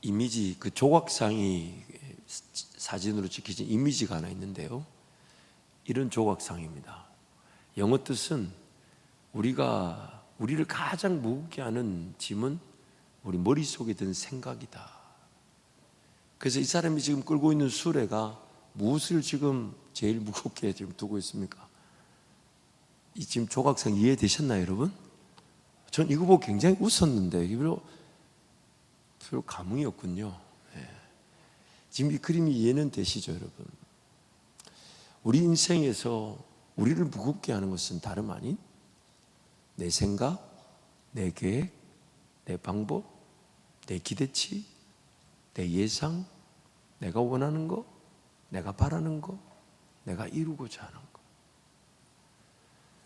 이미지, 그 조각상이 사진으로 찍혀진 이미지가 하나 있는데요, 이런 조각상입니다. 영어 뜻은 우리를 가장 무겁게 하는 짐은 우리 머릿속에 든 생각이다. 그래서 이 사람이 지금 끌고 있는 수레가 무엇을 지금 제일 무겁게 지금 두고 있습니까? 이 지금 조각상 이해되셨나요, 여러분? 전 이거 보고 굉장히 웃었는데 별로 감흥이 없군요. 지금 이 그림이 이해는 되시죠, 여러분? 우리 인생에서 우리를 무겁게 하는 것은 다름 아닌 내 생각, 내 계획, 내 방법, 내 기대치, 내 예상, 내가 원하는 거, 내가 바라는 거, 내가 이루고자 하는 거.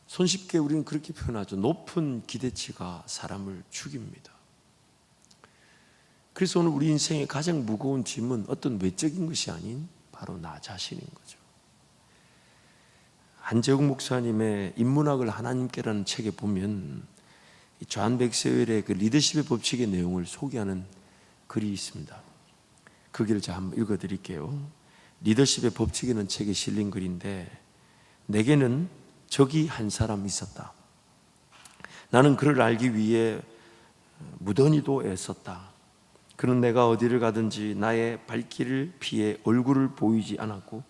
손쉽게 우리는 그렇게 표현하죠. 높은 기대치가 사람을 죽입니다. 그래서 오늘 우리 인생의 가장 무거운 짐은 어떤 외적인 것이 아닌 바로 나 자신인 거죠. 한재욱 목사님의 인문학을 하나님께라는 책에 보면 존 맥스웰의 그 리더십의 법칙의 내용을 소개하는 글이 있습니다. 그 글을 제가 한번 읽어드릴게요. 리더십의 법칙이라는 책에 실린 글인데, 내게는 적이 한 사람 있었다. 나는 그를 알기 위해 무던히도 애썼다. 그는 내가 어디를 가든지 나의 발길을 피해 얼굴을 보이지 않았고,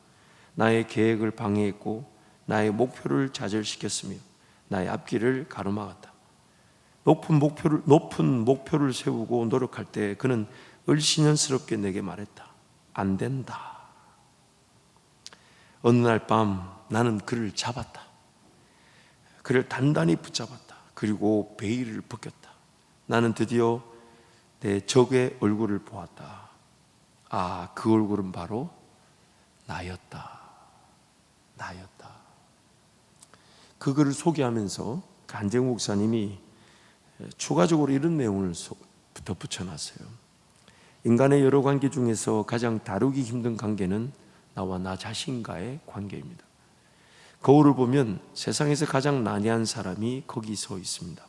나의 계획을 방해했고, 나의 목표를 좌절시켰으며 나의 앞길을 가로막았다. 높은 목표를 세우고 노력할 때 그는 을씨년스럽게 내게 말했다. 안 된다. 어느 날 밤 나는 그를 잡았다. 그를 단단히 붙잡았다. 그리고 베일을 벗겼다. 나는 드디어 내 적의 얼굴을 보았다. 아, 그 얼굴은 바로 나였다. 그 글을 소개하면서 한재욱 목사님이 추가적으로 이런 내용을 덧붙여놨어요. 인간의 여러 관계 중에서 가장 다루기 힘든 관계는 나와 나 자신과의 관계입니다. 거울을 보면 세상에서 가장 난해한 사람이 거기 서 있습니다.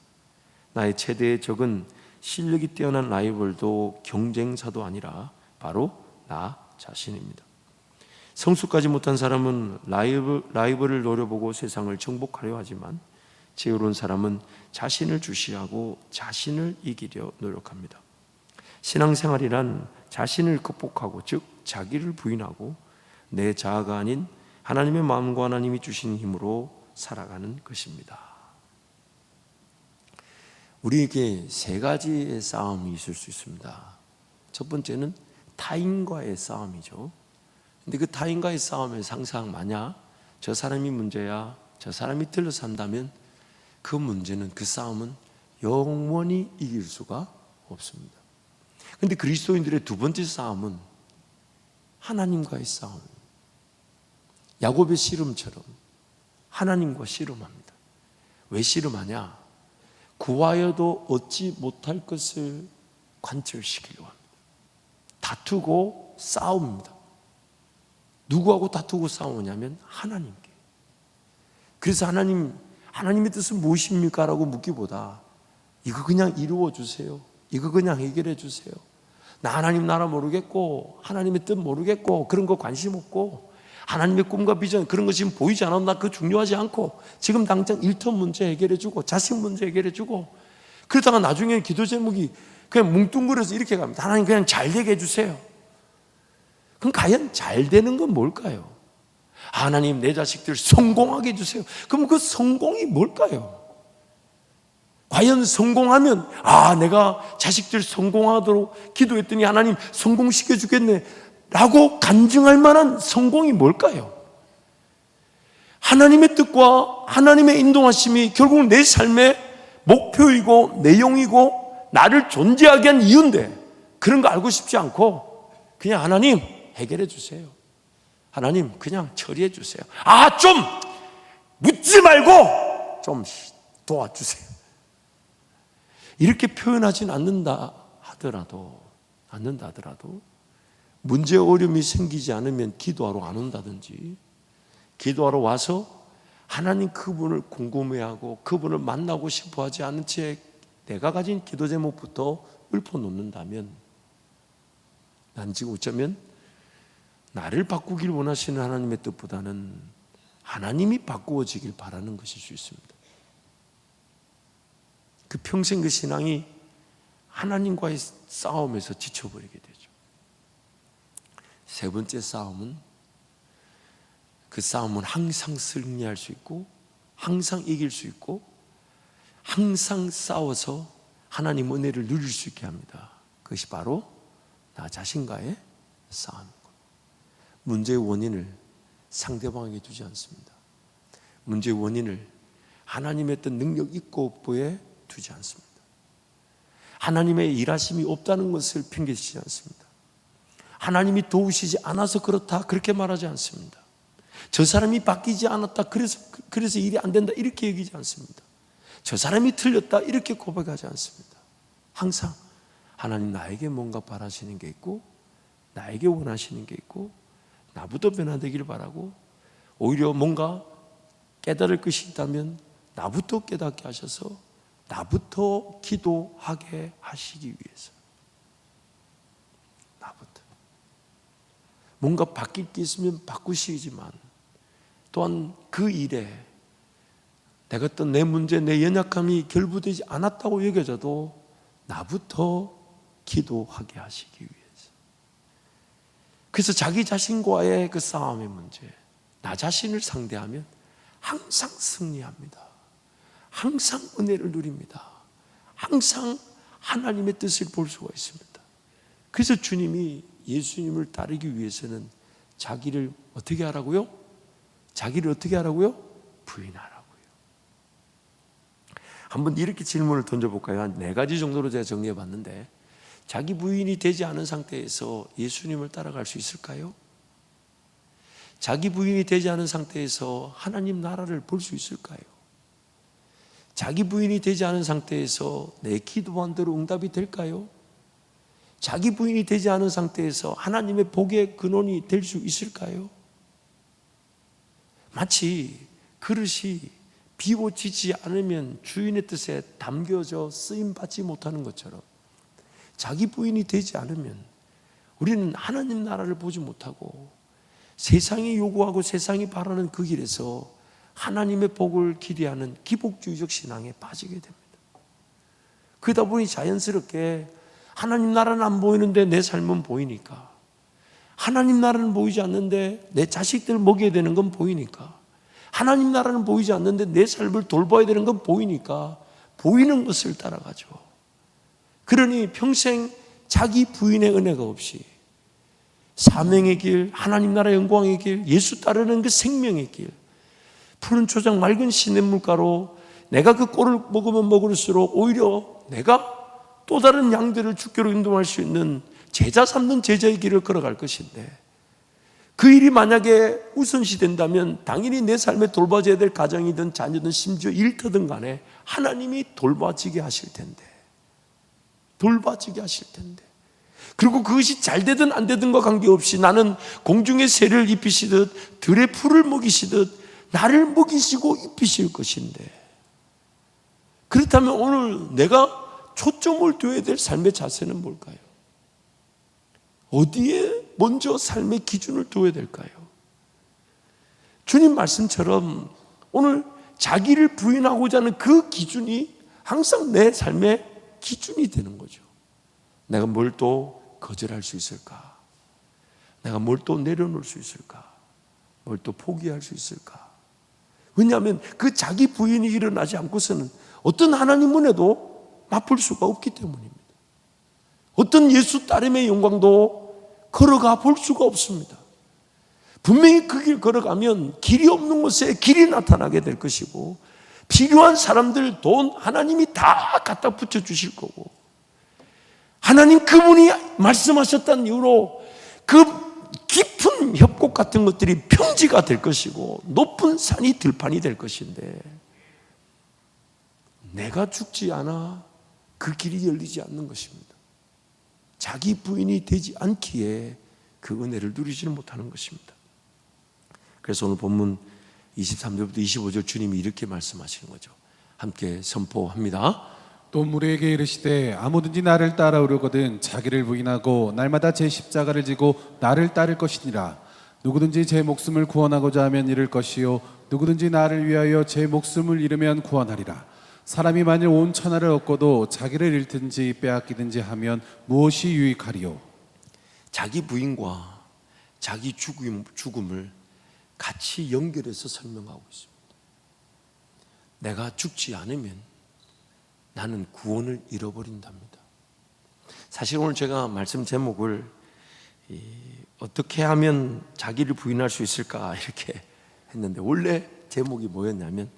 나의 최대의 적은 실력이 뛰어난 라이벌도 경쟁사도 아니라 바로 나 자신입니다. 성숙하지 못한 사람은 라이벌을 노려보고 세상을 정복하려 하지만 지혜로운 사람은 자신을 주시하고 자신을 이기려 노력합니다. 신앙생활이란 자신을 극복하고, 즉 자기를 부인하고 내 자아가 아닌 하나님의 마음과 하나님이 주신 힘으로 살아가는 것입니다. 우리에게 세 가지의 싸움이 있을 수 있습니다. 첫 번째는 타인과의 싸움이죠. 근데 그 타인과의 싸움에서 항상 만약 저 사람이 문제야, 저 사람이 틀려서 한다면 그 문제는, 그 싸움은 영원히 이길 수가 없습니다. 근데 그리스도인들의 두 번째 싸움은 하나님과의 싸움. 야곱의 씨름처럼 하나님과 씨름합니다. 왜 씨름하냐? 구하여도 얻지 못할 것을 관철시키려고 합니다. 다투고 싸웁니다. 누구하고 다투고 싸우냐면 하나님께. 그래서 하나님의 뜻은 무엇입니까? 라고 묻기보다 이거 그냥 이루어 주세요. 이거 그냥 해결해 주세요. 나 하나님 나라 모르겠고, 하나님의 뜻 모르겠고, 그런 거 관심 없고, 하나님의 꿈과 비전 그런 거 지금 보이지 않아도 나 그거 중요하지 않고, 지금 당장 일터 문제 해결해 주고, 자식 문제 해결해 주고, 그러다가 나중에 기도 제목이 그냥 뭉뚱그려서 이렇게 갑니다. 하나님 그냥 잘 되게 해주세요. 그럼 과연 잘 되는 건 뭘까요? 하나님 내 자식들 성공하게 해주세요. 그럼 그 성공이 뭘까요? 과연 성공하면 내가 자식들 성공하도록 기도했더니 하나님 성공시켜 주겠네 라고 간증할 만한 성공이 뭘까요? 하나님의 뜻과 하나님의 인도하심이 결국 내 삶의 목표이고 내용이고 나를 존재하게 한 이유인데, 그런 거 알고 싶지 않고 그냥 하나님 해결해 주세요. 하나님 그냥 처리해 주세요. 좀 묻지 말고 좀 도와주세요. 이렇게 표현하진 않는다 하더라도 문제 어려움이 생기지 않으면 기도하러 안 온다든지, 기도하러 와서 하나님 그분을 궁금해하고 그분을 만나고 싶어 하지 않은 채 내가 가진 기도 제목부터 읊어놓는다면 난 지금 어쩌면 나를 바꾸길 원하시는 하나님의 뜻보다는 하나님이 바꾸어지길 바라는 것일 수 있습니다. 그 평생 그 신앙이 하나님과의 싸움에서 지쳐버리게 되죠. 세 번째 싸움은, 그 싸움은 항상 승리할 수 있고 항상 이길 수 있고 항상 싸워서 하나님 은혜를 누릴 수 있게 합니다. 그것이 바로 나 자신과의 싸움입니다. 문제의 원인을 상대방에게 두지 않습니다. 문제의 원인을 하나님의 어떤 능력 있고 없고에 두지 않습니다. 하나님의 일하심이 없다는 것을 핑계시지 않습니다. 하나님이 도우시지 않아서 그렇다 그렇게 말하지 않습니다. 저 사람이 바뀌지 않았다 그래서 일이 안 된다 이렇게 얘기하지 않습니다. 저 사람이 틀렸다 이렇게 고백하지 않습니다. 항상 하나님 나에게 뭔가 바라시는 게 있고 나에게 원하시는 게 있고 나부터 변화되기를 바라고, 오히려 뭔가 깨달을 것이 있다면 나부터 깨닫게 하셔서 나부터 기도하게 하시기 위해서, 나부터 뭔가 바뀔 게 있으면 바꾸시지만 또한 그 일에 내가 어떤 내 문제, 내 연약함이 결부되지 않았다고 여겨져도 나부터 기도하게 하시기 위해서. 그래서 자기 자신과의 그 싸움의 문제, 나 자신을 상대하면 항상 승리합니다. 항상 은혜를 누립니다. 항상 하나님의 뜻을 볼 수가 있습니다. 그래서 주님이 예수님을 따르기 위해서는 자기를 어떻게 하라고요? 자기를 어떻게 하라고요? 부인하라고요. 한번 이렇게 질문을 던져볼까요? 한 4가지 정도로 제가 정리해 봤는데, 자기 부인이 되지 않은 상태에서 예수님을 따라갈 수 있을까요? 자기 부인이 되지 않은 상태에서 하나님 나라를 볼 수 있을까요? 자기 부인이 되지 않은 상태에서 내 기도한 대로 응답이 될까요? 자기 부인이 되지 않은 상태에서 하나님의 복의 근원이 될 수 있을까요? 마치 그릇이 비워지지 않으면 주인의 뜻에 담겨져 쓰임받지 못하는 것처럼, 자기 부인이 되지 않으면 우리는 하나님 나라를 보지 못하고 세상이 요구하고 세상이 바라는 그 길에서 하나님의 복을 기대하는 기복주의적 신앙에 빠지게 됩니다. 그러다 보니 자연스럽게 하나님 나라는 안 보이는데 내 삶은 보이니까, 하나님 나라는 보이지 않는데 내 자식들 먹여야 되는 건 보이니까, 하나님 나라는 보이지 않는데 내 삶을 돌봐야 되는 건 보이니까 보이는 것을 따라가죠. 그러니 평생 자기 부인의 은혜가 없이 사명의 길, 하나님 나라 영광의 길, 예수 따르는 그 생명의 길, 푸른 초장 맑은 시냇물가로 내가 그 꼴을 먹으면 먹을수록 오히려 내가 또 다른 양들을 주께로 인도할 수 있는 제자 삼는 제자의 길을 걸어갈 것인데, 그 일이 만약에 우선시 된다면 당연히 내 삶에 돌봐줘야 될 가정이든 자녀든 심지어 일터든 간에 하나님이 돌봐지게 하실 텐데, 돌봐지게 하실 텐데, 그리고 그것이 잘 되든 안 되든과 관계없이 나는 공중의 새를 입히시듯 들의 풀을 먹이시듯 나를 먹이시고 입히실 것인데, 그렇다면 오늘 내가 초점을 둬야 될 삶의 자세는 뭘까요? 어디에 먼저 삶의 기준을 둬야 될까요? 주님 말씀처럼 오늘 자기를 부인하고자 하는 그 기준이 항상 내 삶의 기준이 되는 거죠. 내가 뭘 또 거절할 수 있을까? 내가 뭘 또 내려놓을 수 있을까? 뭘 또 포기할 수 있을까? 왜냐하면 그 자기 부인이 일어나지 않고서는 어떤 하나님 은혜도 맛볼 수가 없기 때문입니다. 어떤 예수 따름의 영광도 걸어가 볼 수가 없습니다. 분명히 그 길 걸어가면 길이 없는 곳에 길이 나타나게 될 것이고, 필요한 사람들, 돈 하나님이 다 갖다 붙여주실 거고, 하나님 그분이 말씀하셨다는 이유로 그 깊은 협곡 같은 것들이 평지가 될 것이고 높은 산이 들판이 될 것인데, 내가 죽지 않아 그 길이 열리지 않는 것입니다. 자기 부인이 되지 않기에 그 은혜를 누리지는 못하는 것입니다. 그래서 오늘 본문 23절부터 25절 주님이 이렇게 말씀하시는 거죠. 함께 선포합니다. 또 무리에게 이르시되 아무든지 나를 따라오려거든 자기를 부인하고 날마다 제 십자가를 지고 나를 따를 것이니라. 누구든지 제 목숨을 구원하고자 하면 잃을 것이요 누구든지 나를 위하여 제 목숨을 잃으면 구원하리라. 사람이 만일 온 천하를 얻고도 자기를 잃든지 빼앗기든지 하면 무엇이 유익하리요? 자기 부인과 자기 죽음을 같이 연결해서 설명하고 있습니다. 내가 죽지 않으면 나는 구원을 잃어버린답니다. 사실 오늘 제가 말씀 제목을 어떻게 하면 자기를 부인할 수 있을까 이렇게 했는데, 원래 제목이 뭐였냐면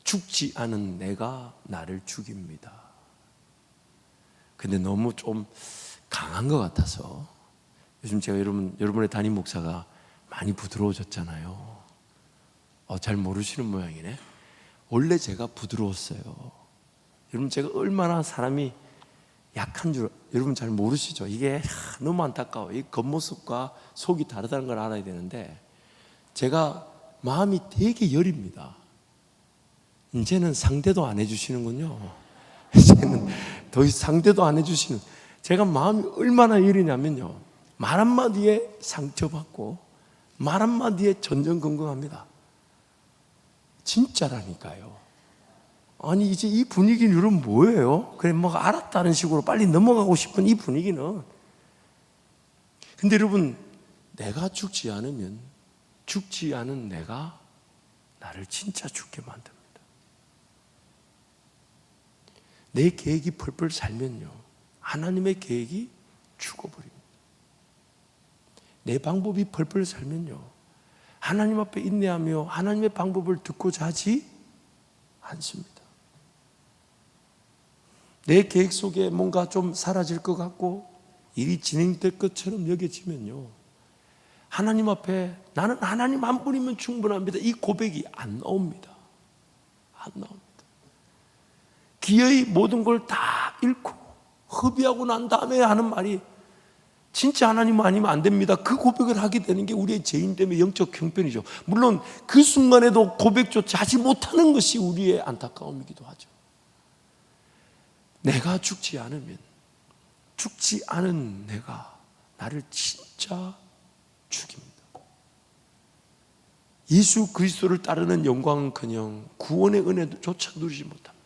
죽지 않은 내가 나를 죽입니다. 근데 너무 좀 강한 것 같아서, 요즘 제가 여러분의 담임 목사가 많이 부드러워졌잖아요. 잘 모르시는 모양이네. 원래 제가 부드러웠어요. 여러분, 제가 얼마나 사람이 약한 줄 여러분 잘 모르시죠? 이게 너무 안타까워요. 이 겉모습과 속이 다르다는 걸 알아야 되는데, 제가 마음이 되게 여립니다. 이제는 상대도 안 해주시는군요. 이제는 더 이상 상대도 안 해주시는, 제가 마음이 얼마나 여리냐면요, 말 한마디에 상처받고 말 한마디에 전전긍긍합니다. 진짜라니까요. 아니 이제 이 분위기는 여러분 뭐예요? 그래 뭐 알았다는 식으로 빨리 넘어가고 싶은 이 분위기는. 근데 여러분, 내가 죽지 않으면 죽지 않은 내가 나를 진짜 죽게 만듭니다. 내 계획이 펄펄 살면요, 하나님의 계획이 죽어버립니다. 내 방법이 펄펄 살면요, 하나님 앞에 인내하며 하나님의 방법을 듣고자 하지 않습니다. 내 계획 속에 뭔가 좀 사라질 것 같고 일이 진행될 것처럼 여겨지면요, 하나님 앞에 나는 하나님 한 분이면 충분합니다, 이 고백이 안 나옵니다. 안 나옵니다. 기어이 모든 걸 다 잃고 허비하고 난 다음에 하는 말이 진짜 하나님 아니면 안 됩니다. 그 고백을 하게 되는 게 우리의 죄인 때문에 영적 형편이죠. 물론 그 순간에도 고백조차 하지 못하는 것이 우리의 안타까움이기도 하죠. 내가 죽지 않으면 죽지 않은 내가 나를 진짜 죽입니다. 예수 그리스도를 따르는 영광은커녕 구원의 은혜조차 누리지 못합니다.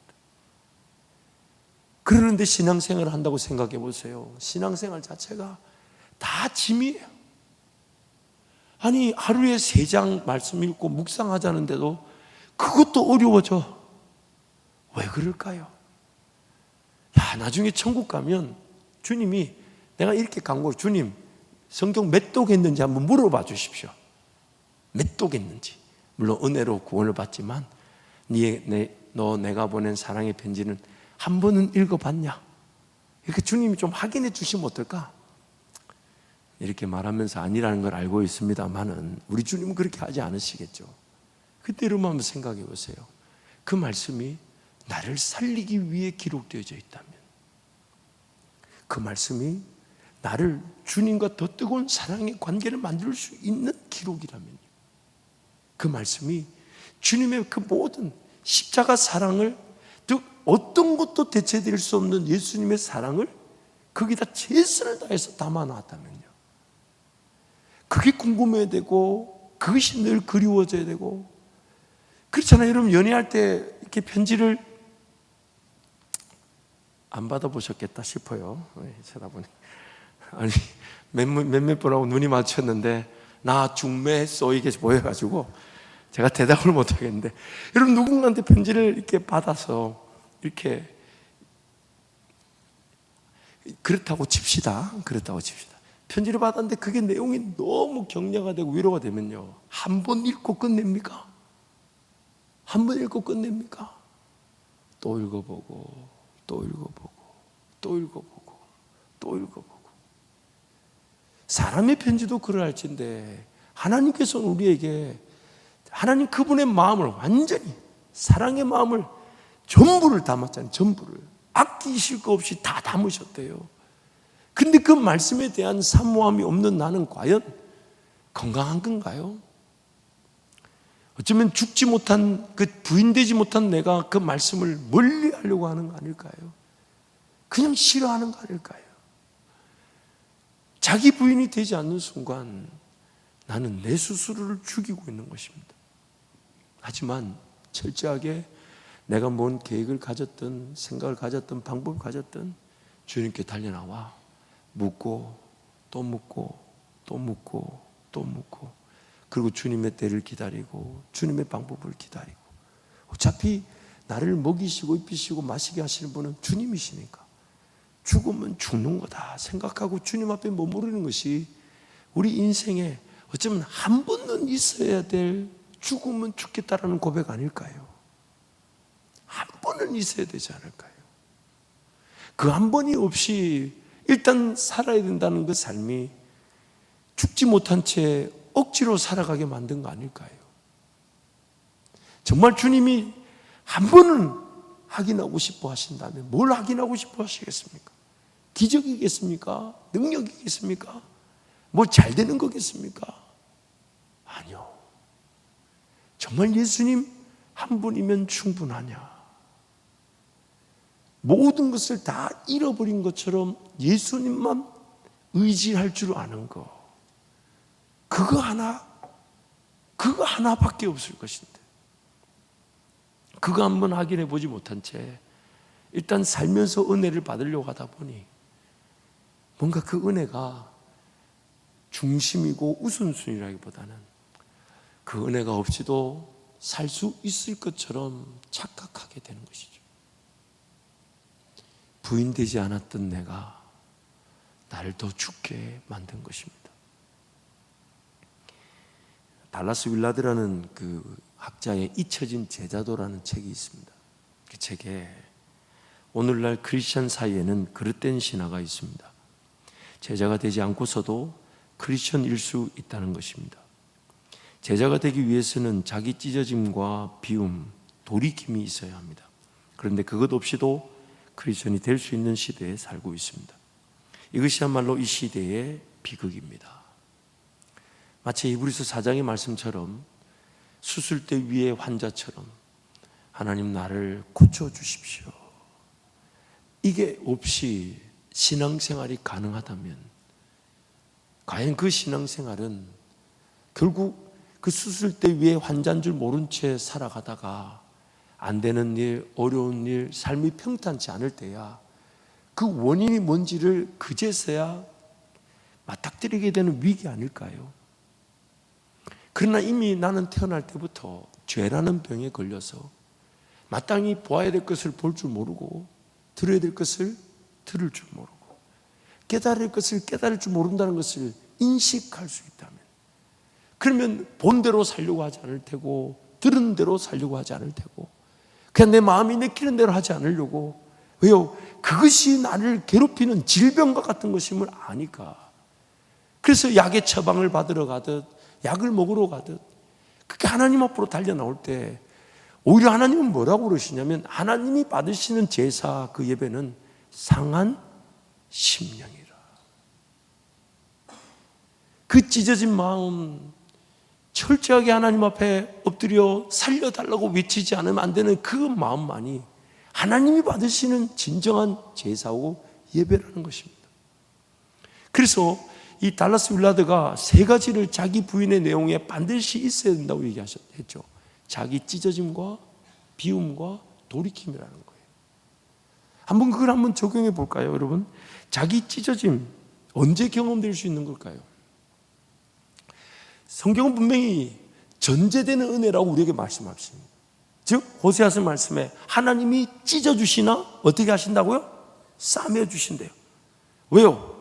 그러는데 신앙생활을 한다고 생각해 보세요. 신앙생활 자체가 다 짐이에요. 아니 하루에 3장 말씀 읽고 묵상하자는데도 그것도 어려워져. 왜 그럴까요? 야, 나중에 천국 가면 주님이, 내가 이렇게 간구를, 주님 성경 몇 독했는지 한번 물어봐 주십시오. 몇 독했는지. 물론 은혜로 구원을 받지만 너 내가 보낸 사랑의 편지는 한 번은 읽어봤냐? 이렇게 주님이 좀 확인해 주시면 어떨까? 이렇게 말하면서 아니라는 걸 알고 있습니다만은 우리 주님은 그렇게 하지 않으시겠죠. 그때 여러분 한번 생각해 보세요. 그 말씀이 나를 살리기 위해 기록되어져 있다면, 그 말씀이 나를 주님과 더 뜨거운 사랑의 관계를 만들 수 있는 기록이라면요, 그 말씀이 주님의 그 모든 십자가 사랑을, 즉 어떤 것도 대체될 수 없는 예수님의 사랑을 거기다 최선을 다해서 담아놨다면요, 그게 궁금해야 되고 그것이 늘 그리워져야 되고. 그렇잖아요. 여러분 연애할 때 이렇게 편지를 안 받아보셨겠다 싶어요. 쳐다보니 아니 몇몇 분하고 눈이 맞췄는데 나 중매했어 이게 보여가지고 제가 대답을 못하겠는데, 여러분 누군가한테 편지를 이렇게 받아서 이렇게, 그렇다고 칩시다. 편지를 받았는데 그게 내용이 너무 격려가 되고 위로가 되면요, 한 번 읽고 끝냅니까? 한 번 읽고 끝냅니까? 또 읽어보고 또 읽어보고 또 읽어보고 또 읽어보고. 사람의 편지도 그럴할진데 하나님께서는 우리에게, 하나님 그분의 마음을 완전히, 사랑의 마음을 전부를 담았잖아요. 전부를 아끼실 거 없이 다 담으셨대요. 근데 그 말씀에 대한 사모함이 없는 나는 과연 건강한 건가요? 어쩌면 죽지 못한, 그 부인되지 못한 내가 그 말씀을 멀리 하려고 하는 거 아닐까요? 그냥 싫어하는 거 아닐까요? 자기 부인이 되지 않는 순간 나는 내 스스로를 죽이고 있는 것입니다. 하지만 철저하게 내가 뭔 계획을 가졌든 생각을 가졌든 방법을 가졌든 주님께 달려나와 묻고 또 묻고 또 묻고 또 묻고, 그리고 주님의 때를 기다리고 주님의 방법을 기다리고, 어차피 나를 먹이시고 입히시고 마시게 하시는 분은 주님이시니까 죽으면 죽는 거다 생각하고 주님 앞에 머무르는 것이 우리 인생에 어쩌면 한 번은 있어야 될 죽으면 죽겠다라는 고백 아닐까요? 한 번은 있어야 되지 않을까요? 그 한 번이 없이 일단 살아야 된다는 그 삶이 죽지 못한 채 억지로 살아가게 만든 거 아닐까요? 정말 주님이 한 번은 확인하고 싶어 하신다면 뭘 확인하고 싶어 하시겠습니까? 기적이겠습니까? 능력이겠습니까? 뭐 잘 되는 거겠습니까? 아니요. 정말 예수님 한 분이면 충분하냐? 모든 것을 다 잃어버린 것처럼 예수님만 의지할 줄 아는 거, 그거 하나밖에 없을 것인데, 그거 한번 확인해 보지 못한 채 일단 살면서 은혜를 받으려고 하다 보니 뭔가 그 은혜가 중심이고 우선순위라기보다는 그 은혜가 없이도 살 수 있을 것처럼 착각하게 되는 것이죠. 부인되지 않았던 내가 나를 더 죽게 만든 것입니다. 달라스 윌라드라는 그 학자의 잊혀진 제자도라는 책이 있습니다. 그 책에 오늘날 크리스천 사이에는 그릇된 신화가 있습니다. 제자가 되지 않고서도 크리스천일 수 있다는 것입니다. 제자가 되기 위해서는 자기 찢어짐과 비움, 돌이킴이 있어야 합니다. 그런데 그것 없이도 크리스천이 될 수 있는 시대에 살고 있습니다. 이것이야말로 이 시대의 비극입니다. 마치 히브리서 4장의 말씀처럼 수술대 위의 환자처럼 하나님 나를 고쳐주십시오. 이게 없이 신앙생활이 가능하다면 과연 그 신앙생활은 결국 그 수술대 위의 환자인 줄 모른 채 살아가다가 안 되는 일, 어려운 일, 삶이 평탄치 않을 때야 그 원인이 뭔지를 그제서야 맞닥뜨리게 되는 위기 아닐까요? 그러나 이미 나는 태어날 때부터 죄라는 병에 걸려서 마땅히 보아야 될 것을 볼 줄 모르고 들어야 될 것을 들을 줄 모르고 깨달을 것을 깨달을 줄 모른다는 것을 인식할 수 있다면, 그러면 본대로 살려고 하지 않을 테고 들은 대로 살려고 하지 않을 테고 그냥 내 마음이 내키는 대로 하지 않으려고, 왜요? 그것이 나를 괴롭히는 질병과 같은 것임을 아니까. 그래서 약의 처방을 받으러 가듯 약을 먹으러 가듯 그렇게 하나님 앞으로 달려 나올 때 오히려 하나님은 뭐라고 그러시냐면, 하나님이 받으시는 제사, 그 예배는 상한 심령이라. 그 찢어진 마음 철저하게 하나님 앞에 엎드려 살려달라고 외치지 않으면 안 되는 그 마음만이 하나님이 받으시는 진정한 제사고 예배라는 것입니다. 그래서 이 달라스 윌라드가 세 가지를 자기 부인의 내용에 반드시 있어야 된다고 얘기했죠. 자기 찢어짐과 비움과 돌이킴이라는 거예요. 한번 그걸 한번 적용해 볼까요, 여러분? 자기 찢어짐 언제 경험될 수 있는 걸까요? 성경은 분명히 전제되는 은혜라고 우리에게 말씀하십니다. 즉 호세아서 말씀에 하나님이 찢어주시나 어떻게 하신다고요? 싸매주신대요. 왜요?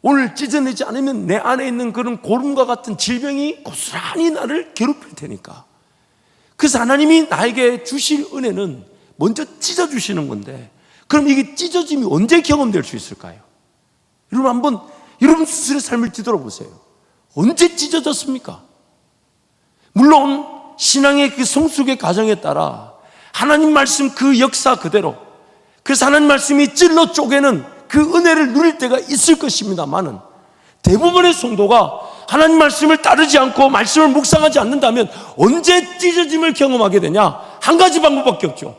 오늘 찢어내지 않으면 내 안에 있는 그런 고름과 같은 질병이 고스란히 나를 괴롭힐 테니까. 그래서 하나님이 나에게 주실 은혜는 먼저 찢어주시는 건데, 그럼 이게 찢어짐이 언제 경험될 수 있을까요? 여러분 한번 여러분 스스로의 삶을 뒤돌아보세요. 언제 찢어졌습니까? 물론 신앙의 그 성숙의 과정에 따라 하나님 말씀 그 역사 그대로, 그래서 하나님 말씀이 찔러 쪼개는 그 은혜를 누릴 때가 있을 것입니다만은, 대부분의 성도가 하나님 말씀을 따르지 않고 말씀을 묵상하지 않는다면 언제 찢어짐을 경험하게 되냐? 한 가지 방법밖에 없죠.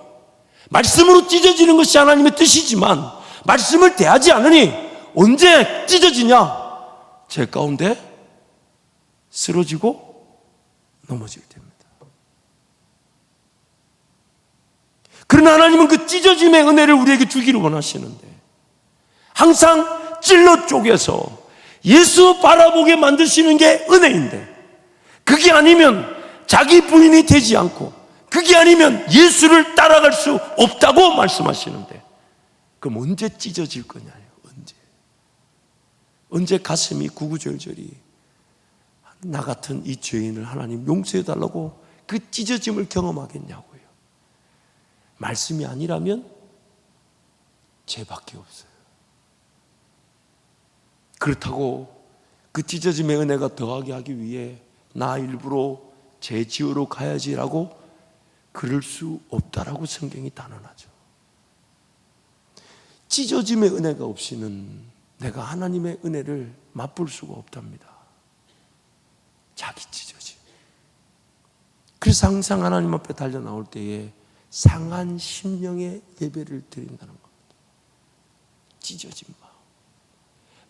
말씀으로 찢어지는 것이 하나님의 뜻이지만 말씀을 대하지 않으니 언제 찢어지냐? 제 가운데 쓰러지고 넘어지게 됩니다. 그러나 하나님은 그 찢어짐의 은혜를 우리에게 주기를 원하시는데 항상 찔러 쪼개서 예수 바라보게 만드시는 게 은혜인데 그게 아니면 자기 부인이 되지 않고 그게 아니면 예수를 따라갈 수 없다고 말씀하시는데 그럼 언제 찢어질 거냐요? 언제 가슴이 구구절절이 나 같은 이 죄인을 하나님 용서해 달라고 그 찢어짐을 경험하겠냐고요. 말씀이 아니라면 죄밖에 없어요. 그렇다고 그 찢어짐의 은혜가 더하게 하기 위해 나 일부러 죄 지으러 가야지라고 그럴 수 없다라고 성경이 단언하죠. 찢어짐의 은혜가 없이는 내가 하나님의 은혜를 맛볼 수가 없답니다. 자기 찢어짐. 그래서 항상 하나님 앞에 달려 나올 때에 상한 심령의 예배를 드린다는 겁니다. 찢어진 마음.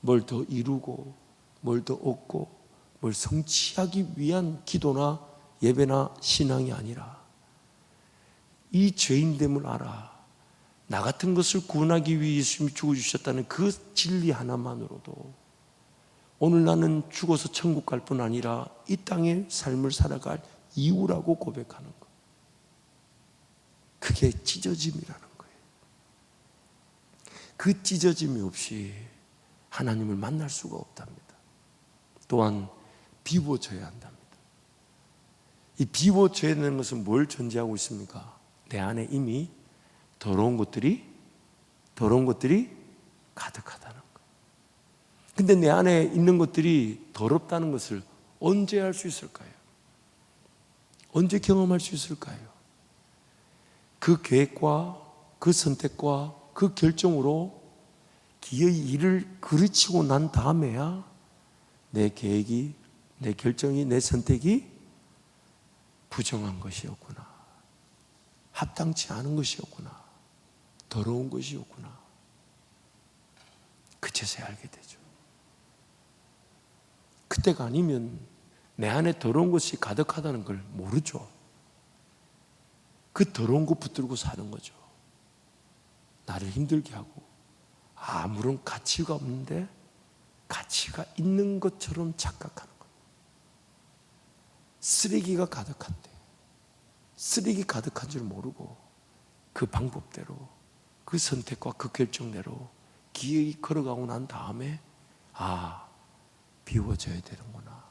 뭘 더 이루고 뭘 더 얻고 뭘 성취하기 위한 기도나 예배나 신앙이 아니라 이 죄인됨을 알아. 나 같은 것을 구원하기 위해 예수님이 죽어주셨다는 그 진리 하나만으로도 오늘 나는 죽어서 천국 갈 뿐 아니라 이 땅의 삶을 살아갈 이유라고 고백하는 것. 그게 찢어짐이라는 거예요. 그 찢어짐이 없이 하나님을 만날 수가 없답니다. 또한 비워져야 한답니다. 이 비워져야 되는 것은 뭘 전제하고 있습니까? 내 안에 이미 더러운 것들이 가득하다는 거예요. 근데 내 안에 있는 것들이 더럽다는 것을 언제 할 수 있을까요? 언제 경험할 수 있을까요? 그 계획과 그 선택과 그 결정으로 기어이 일을 그르치고 난 다음에야 내 계획이, 내 결정이, 내 선택이 부정한 것이었구나. 합당치 않은 것이었구나. 더러운 것이었구나. 그제서야 알게 되죠. 그때가 아니면 내 안에 더러운 것이 가득하다는 걸 모르죠. 그 더러운 것 붙들고 사는 거죠. 나를 힘들게 하고 아무런 가치가 없는데 가치가 있는 것처럼 착각하는 거예요. 쓰레기가 가득한데 쓰레기 가득한 줄 모르고 그 방법대로 그 선택과 그 결정대로 기어이 걸어가고 난 다음에 비워져야 되는구나.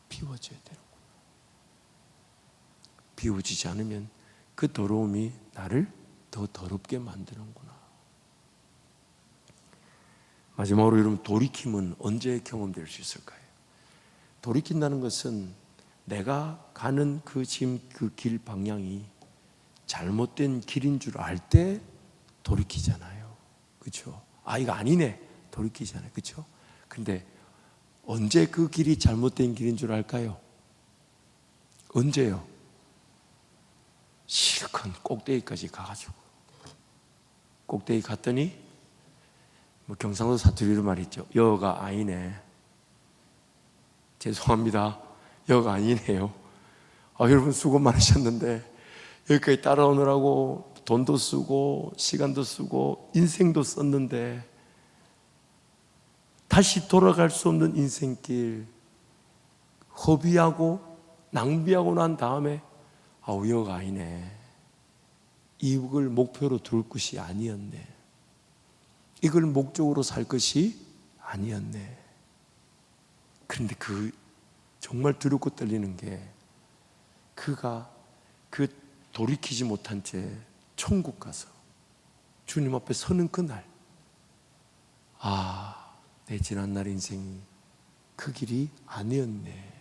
비워져야 되는구나. 비워지지 않으면 그 더러움이 나를 더 더럽게 만드는구나. 마지막으로 여러분, 돌이킴은 언제 경험될 수 있을까요? 돌이킨다는 것은 내가 가는 그 지금 그 길 방향이 잘못된 길인 줄 알 때 돌이키잖아요. 그렇죠? 이거 아니네. 돌이키잖아요. 그렇죠? 근데 언제 그 길이 잘못된 길인 줄 알까요? 언제요? 실컷 꼭대기까지 가가지고 꼭대기 갔더니 경상도 사투리로 말했죠. 여가 아니네. 죄송합니다. 여가 아니네요. 여러분 수고 많으셨는데 여기까지 따라오느라고 돈도 쓰고 시간도 쓰고 인생도 썼는데 다시 돌아갈 수 없는 인생길 허비하고 낭비하고 난 다음에 여가 아니네. 이걸 목표로 둘 것이 아니었네. 이걸 목적으로 살 것이 아니었네. 그런데 정말 두렵고 떨리는 게 그가 그 돌이키지 못한 채 천국 가서 주님 앞에 서는 그날 내 지난날 인생이 그 길이 아니었네.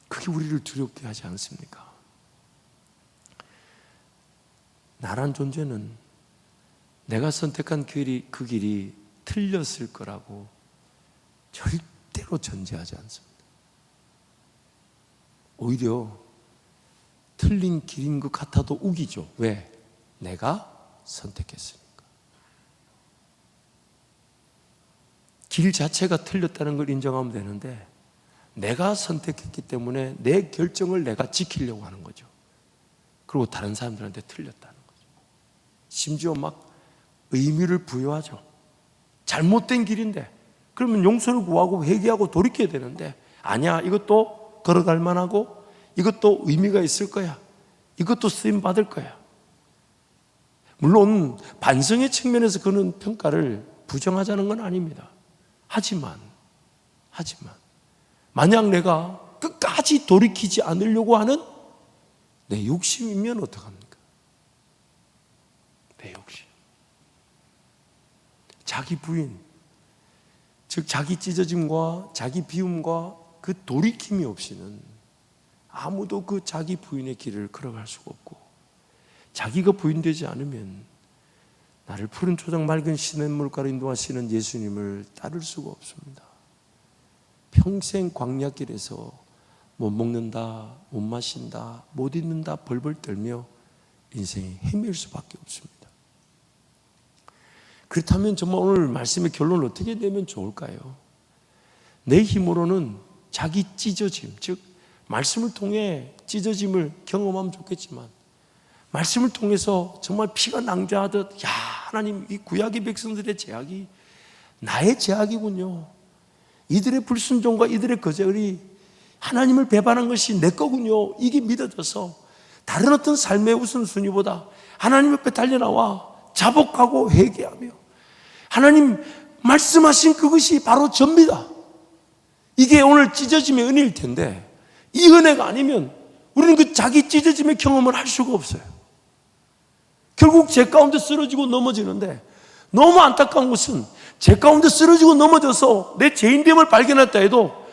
그게 우리를 두렵게 하지 않습니까? 나란 존재는 내가 선택한 그 길이 틀렸을 거라고 절대로 전제하지 않습니다. 오히려 틀린 길인 것 같아도 우기죠. 왜? 내가 선택했으니까. 길 자체가 틀렸다는 걸 인정하면 되는데 내가 선택했기 때문에 내 결정을 내가 지키려고 하는 거죠. 그리고 다른 사람들한테 틀렸다는 거죠. 심지어 막 의미를 부여하죠. 잘못된 길인데 그러면 용서를 구하고 회개하고 돌이켜야 되는데 아니야, 이것도 걸어갈 만하고 이것도 의미가 있을 거야, 이것도 쓰임 받을 거야. 물론 반성의 측면에서 그는 평가를 부정하자는 건 아닙니다. 하지만 만약 내가 끝까지 돌이키지 않으려고 하는 내 욕심이면 어떡합니까? 내 욕심, 자기 부인, 즉 자기 찢어짐과 자기 비움과 그 돌이킴이 없이는 아무도 그 자기 부인의 길을 걸어갈 수가 없고, 자기가 부인되지 않으면 나를 푸른 초장 맑은 시냇물가로 인도하시는 예수님을 따를 수가 없습니다. 평생 광야길에서 못 먹는다, 못 마신다, 못 입는다 벌벌 떨며 인생이 헤맬 수밖에 없습니다. 그렇다면 정말 오늘 말씀의 결론을 어떻게 내면 좋을까요? 내 힘으로는 자기 찢어짐, 즉 말씀을 통해 찢어짐을 경험하면 좋겠지만 말씀을 통해서 정말 피가 낭자하듯, 야, 하나님, 이 구약의 백성들의 죄악이 나의 죄악이군요, 이들의 불순종과 이들의 거절이 하나님을 배반한 것이 내 거군요, 이게 믿어져서 다른 어떤 삶의 우선순위보다 하나님 옆에 달려나와 자복하고 회개하며 하나님 말씀하신 그것이 바로 접니다. 이게 오늘 찢어짐의 은혜일 텐데 이 은혜가 아니면 우리는 그 자기 찢어짐의 경험을 할 수가 없어요. 결국 죄 가운데 쓰러지고 넘어지는데, 너무 안타까운 것은 죄 가운데 쓰러지고 넘어져서 내 죄인됨을 발견했다 해도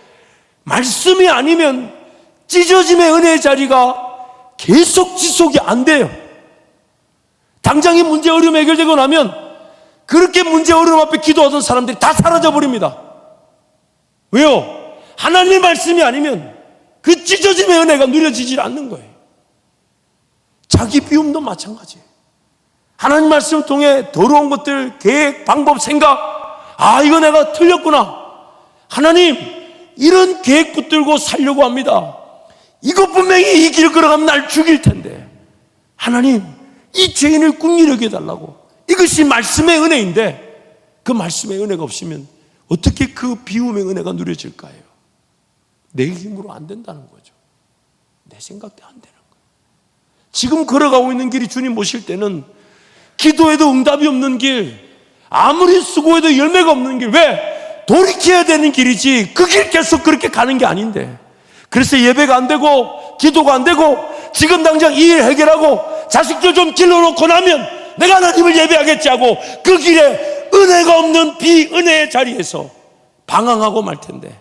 말씀이 아니면 찢어짐의 은혜의 자리가 계속 지속이 안 돼요. 당장 이 문제 어려움이 해결되고 나면 그렇게 문제 어려움 앞에 기도하던 사람들이 다 사라져 버립니다. 왜요? 하나님의 말씀이 아니면 그 찢어짐의 은혜가 누려지지 않는 거예요. 자기 비움도 마찬가지예요. 하나님 말씀을 통해 더러운 것들, 계획, 방법, 생각, 아, 이거 내가 틀렸구나, 하나님 이런 계획 붙들고 살려고 합니다, 이거 분명히 이 길 걸어가면 날 죽일 텐데 하나님 이 죄인을 긍휼히 여겨달라고, 이것이 말씀의 은혜인데 그 말씀의 은혜가 없으면 어떻게 그 비움의 은혜가 누려질까요? 내 힘으로 안 된다는 거죠. 내 생각대로 안 되는 거예요. 지금 걸어가고 있는 길이 주님 모실 때는 기도해도 응답이 없는 길, 아무리 수고해도 열매가 없는 길, 왜? 돌이켜야 되는 길이지 그 길 계속 그렇게 가는 게 아닌데, 그래서 예배가 안 되고 기도가 안 되고 지금 당장 이 일 해결하고 자식들 좀 길러놓고 나면 내가 하나님을 예배하겠지 하고 그 길에 은혜가 없는 비은혜의 자리에서 방황하고 말 텐데,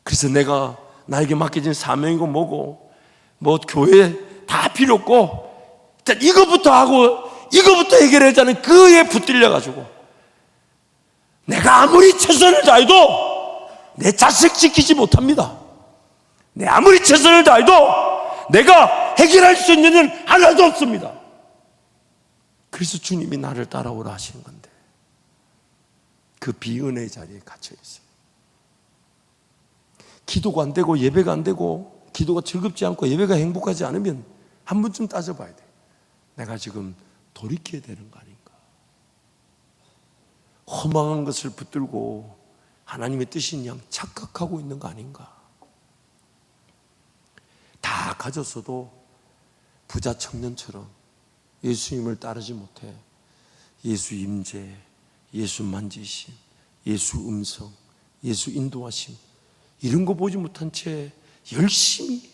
그래서 내가 나에게 맡겨진 사명이고 뭐고 뭐 교회 다 필요 없고 일단 이것부터 하고 이것부터 해결하자는 그에 붙들려가지고 내가 아무리 최선을 다해도 내 자식 지키지 못합니다. 내 아무리 최선을 다해도 내가 해결할 수 있는 일은 하나도 없습니다. 그래서 주님이 나를 따라오라 하시는 건데 그 비은혜의 자리에 갇혀 있어요. 기도가 안 되고 예배가 안 되고 기도가 즐겁지 않고 예배가 행복하지 않으면 한 번쯤 따져봐야 돼. 내가 지금 돌이켜야 되는 거 아닌가? 허망한 것을 붙들고 하나님의 뜻인 양 착각하고 있는 거 아닌가? 다 가졌어도 부자 청년처럼 예수님을 따르지 못해 예수 임재, 예수 만지심, 예수 음성, 예수 인도하심 이런 거 보지 못한 채 열심히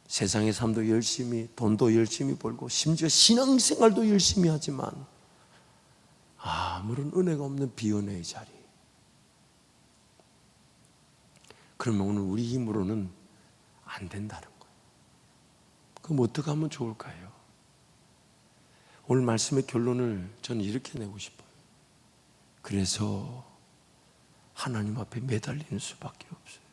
세상의 삶도 열심히, 돈도 열심히 벌고 심지어 신앙생활도 열심히 하지만 아무런 은혜가 없는 비은혜의 자리. 그러면 오늘 우리 힘으로는 안 된다는 거예요. 그럼 어떻게 하면 좋을까요? 오늘 말씀의 결론을 저는 이렇게 내고 싶어요. 그래서 하나님 앞에 매달리는 수밖에 없어요.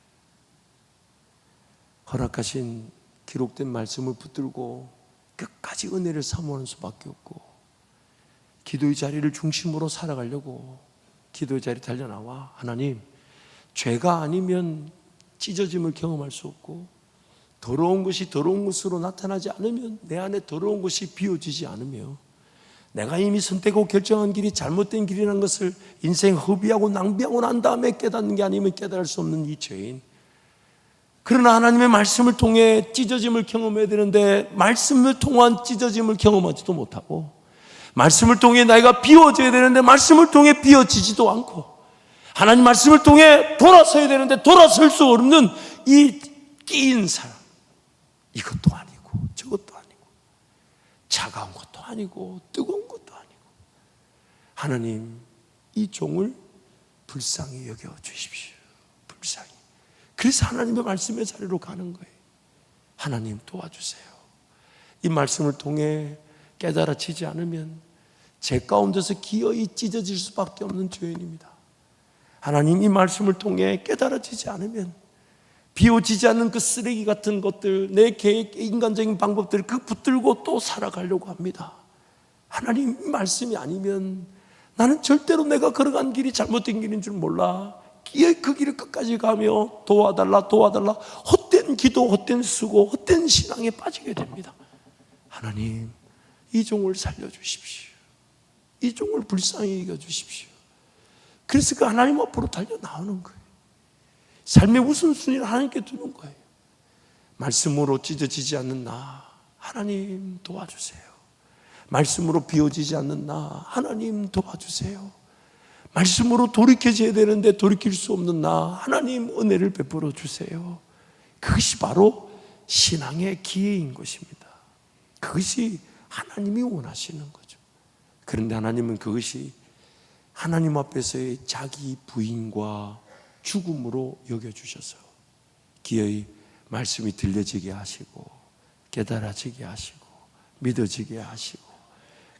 허락하신 기록된 말씀을 붙들고 끝까지 은혜를 사모하는 수밖에 없고, 기도의 자리를 중심으로 살아가려고 기도의 자리 달려나와 하나님, 죄가 아니면 찢어짐을 경험할 수 없고, 더러운 것이 더러운 것으로 나타나지 않으면 내 안에 더러운 것이 비워지지 않으며, 내가 이미 선택하고 결정한 길이 잘못된 길이라는 것을 인생 허비하고 낭비하고 난 다음에 깨닫는 게 아니면 깨달을 수 없는 이 죄인, 그러나 하나님의 말씀을 통해 찢어짐을 경험해야 되는데 말씀을 통한 찢어짐을 경험하지도 못하고, 말씀을 통해 내가 비워져야 되는데 말씀을 통해 비워지지도 않고, 하나님 말씀을 통해 돌아서야 되는데 돌아설 수 없는 이 끼인 사람, 이것도 아니고 저것도 아니고 차가운 것도 아니고 뜨거운 것도 아니고, 하나님 이 종을 불쌍히 여겨 주십시오. 불쌍히. 그래서 하나님의 말씀의 자리로 가는 거예요. 하나님 도와주세요. 이 말씀을 통해 깨달아지지 않으면 제 가운데서 기어이 찢어질 수밖에 없는 죄인입니다. 하나님 이 말씀을 통해 깨달아지지 않으면 비워지지 않는 그 쓰레기 같은 것들, 내 계획, 인간적인 방법들을 그 붙들고 또 살아가려고 합니다. 하나님 이 말씀이 아니면 나는 절대로 내가 걸어간 길이 잘못된 길인 줄 몰라 기어이 그 길을 끝까지 가며 도와달라 도와달라 헛된 기도, 헛된 수고, 헛된 신앙에 빠지게 됩니다. 하나님 이 종을 살려주십시오. 이 종을 불쌍히 여겨주십시오. 그래서 그 하나님 앞으로 달려 나오는 거예요. 삶의 우선순위를 하나님께 두는 거예요. 말씀으로 찢어지지 않는 나 하나님 도와주세요. 말씀으로 비워지지 않는 나 하나님 도와주세요. 말씀으로 돌이켜져야 되는데 돌이킬 수 없는 나 하나님 은혜를 베풀어 주세요. 그것이 바로 신앙의 기회인 것입니다. 그것이 하나님이 원하시는 거죠. 그런데 하나님은 그것이 하나님 앞에서의 자기 부인과 죽음으로 여겨주셔서 기어이 말씀이 들려지게 하시고 깨달아지게 하시고 믿어지게 하시고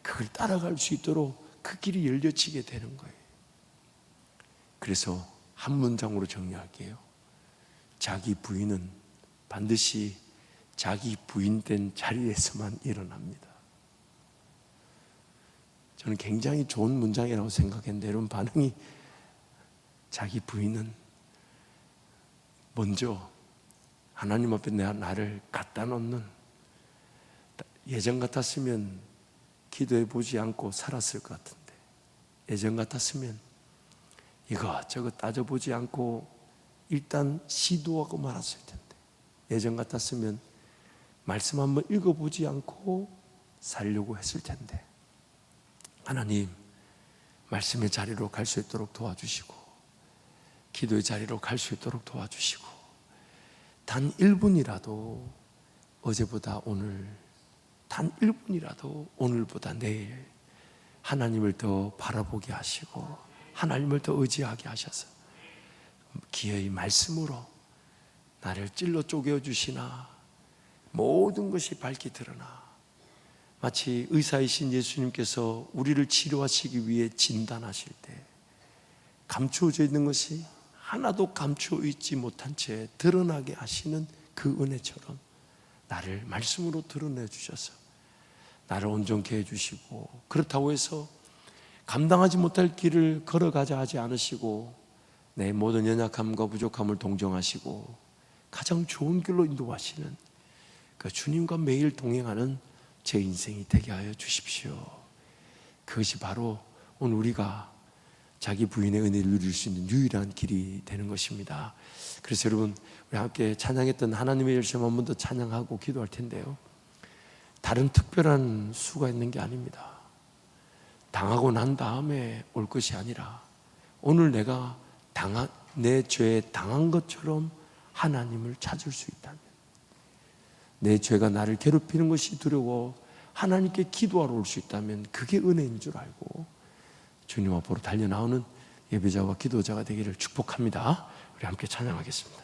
그걸 따라갈 수 있도록 그 길이 열려지게 되는 거예요. 그래서 한 문장으로 정리할게요. 자기 부인은 반드시 자기 부인된 자리에서만 일어납니다. 저는 굉장히 좋은 문장이라고 생각했는데 여러분 반응이, 자기 부인은 먼저 하나님 앞에 나를 갖다 놓는, 예전 같았으면 기도해 보지 않고 살았을 것 같은데, 예전 같았으면 이것저것 따져보지 않고 일단 시도하고 말았을 텐데, 예전 같았으면 말씀 한번 읽어보지 않고 살려고 했을 텐데, 하나님 말씀의 자리로 갈 수 있도록 도와주시고 기도의 자리로 갈 수 있도록 도와주시고, 단 1분이라도 어제보다 오늘, 단 1분이라도 오늘보다 내일 하나님을 더 바라보게 하시고 하나님을 더 의지하게 하셔서 기어이 말씀으로 나를 찔러 쪼개어 주시나 모든 것이 밝게 드러나, 마치 의사이신 예수님께서 우리를 치료하시기 위해 진단하실 때 감추어져 있는 것이 하나도 감추어 있지 못한 채 드러나게 하시는 그 은혜처럼 나를 말씀으로 드러내 주셔서 나를 온전케 해주시고, 그렇다고 해서 감당하지 못할 길을 걸어가자 하지 않으시고 내 모든 연약함과 부족함을 동정하시고 가장 좋은 길로 인도하시는 그 주님과 매일 동행하는 제 인생이 되게 하여 주십시오. 그것이 바로 오늘 우리가 자기 부인의 은혜를 누릴 수 있는 유일한 길이 되는 것입니다. 그래서 여러분 우리 함께 찬양했던 하나님의 열심 한 번 더 찬양하고 기도할 텐데요, 다른 특별한 수가 있는 게 아닙니다. 당하고 난 다음에 올 것이 아니라 오늘 내가 내 죄에 당한 것처럼 하나님을 찾을 수 있다면, 내 죄가 나를 괴롭히는 것이 두려워 하나님께 기도하러 올 수 있다면 그게 은혜인 줄 알고 주님 앞으로 달려나오는 예배자와 기도자가 되기를 축복합니다. 우리 함께 찬양하겠습니다.